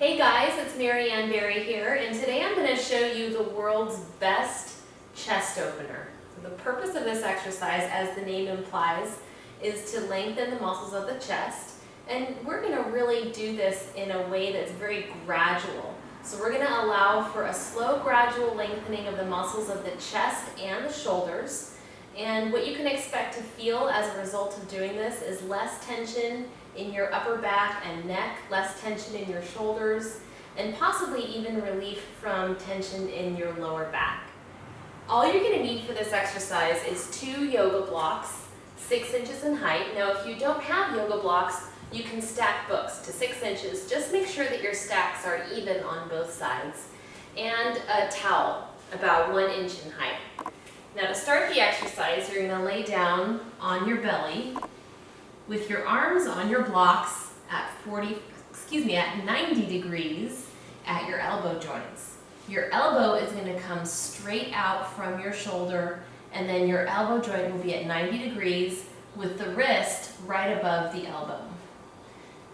Hey guys, it's Mary Ann Berry here, and today I'm going to show you the world's best chest opener. So the purpose of this exercise, as the name implies, is to lengthen the muscles of the chest, and we're going to really do this in a way that's very gradual. So we're going to allow for a slow, gradual lengthening of the muscles of the chest and the shoulders, and what you can expect to feel as a result of doing this is less tension in your upper back and neck, less tension in your shoulders, and possibly even relief from tension in your lower back. All you're going to need for this exercise is 2 yoga blocks, 6 inches in height. Now if you don't have yoga blocks, you can stack books to 6 inches. Just make sure that your stacks are even on both sides. And a towel about 1 inch in height. Now to start the exercise, you're going to lay down on your belly with your arms on your blocks at 90 degrees at your elbow joints. Your elbow is going to come straight out from your shoulder, and then your elbow joint will be at 90 degrees with the wrist right above the elbow.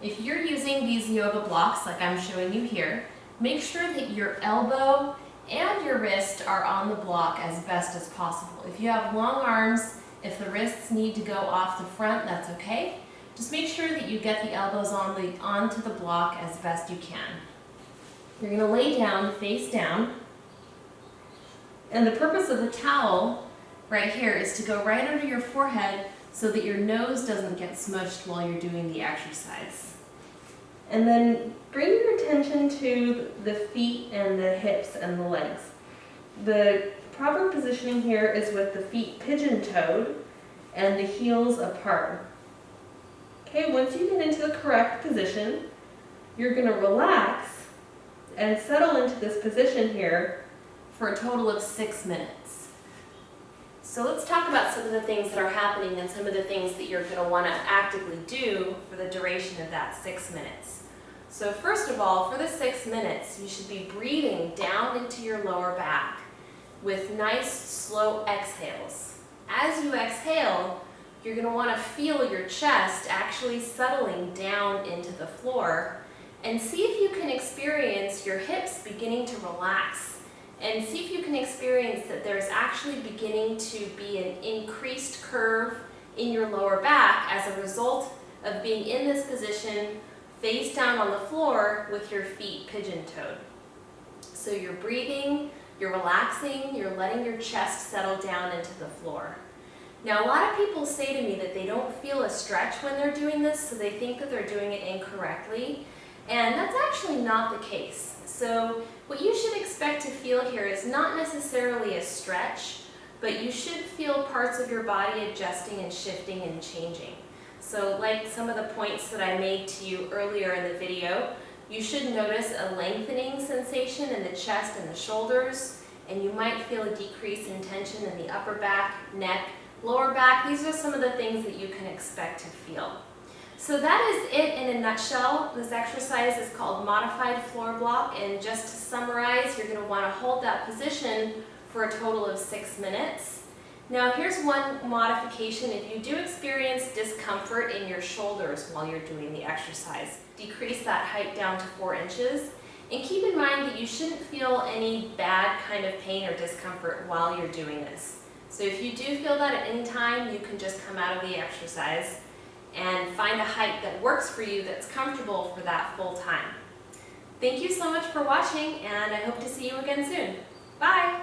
If you're using these yoga blocks like I'm showing you here, make sure that your elbow and your wrist are on the block as best as possible. If you have long arms, if the wrists need to go off the front, that's okay. Just make sure that you get the elbows onto the block as best you can. You're going to lay down, face down, and the purpose of the towel right here is to go right under your forehead so that your nose doesn't get smushed while you're doing the exercise. And then bring your attention to the feet and the hips and the legs. The proper positioning here is with the feet pigeon-toed and the heels apart. Okay, once you get into the correct position, you're going to relax and settle into this position here for a total of 6 minutes. So let's talk about some of the things that are happening and some of the things that you're going to want to actively do for the duration of that 6 minutes. So first of all, for the 6 minutes, you should be breathing down into your lower back with nice, slow exhales. As you exhale, you're going to want to feel your chest actually settling down into the floor, and see if you can experience your hips beginning to relax, and see if you can experience that there's actually beginning to be an increased curve in your lower back as a result of being in this position face down on the floor with your feet pigeon-toed. So you're breathing, you're relaxing, you're letting your chest settle down into the floor. Now, a lot of people say to me that they don't feel a stretch when they're doing this, so they think that they're doing it incorrectly, and that's actually not the case. So what you should expect to feel here is not necessarily a stretch, but you should feel parts of your body adjusting and shifting and changing. So like some of the points that I made to you earlier in the video, you should notice a lengthening sensation in the chest and the shoulders, and you might feel a decrease in tension in the upper back, neck, lower back. These are some of the things that you can expect to feel. So that is it in a nutshell. This exercise is called modified floor block, and just to summarize, you're going to want to hold that position for a total of 6 minutes. Now here's one modification. If you do experience discomfort in your shoulders while you're doing the exercise, decrease that height down to 4 inches. And keep in mind that you shouldn't feel any bad kind of pain or discomfort while you're doing this. So if you do feel that at any time, you can just come out of the exercise and find a height that works for you, that's comfortable for that full time. Thank you so much for watching, and I hope to see you again soon. Bye!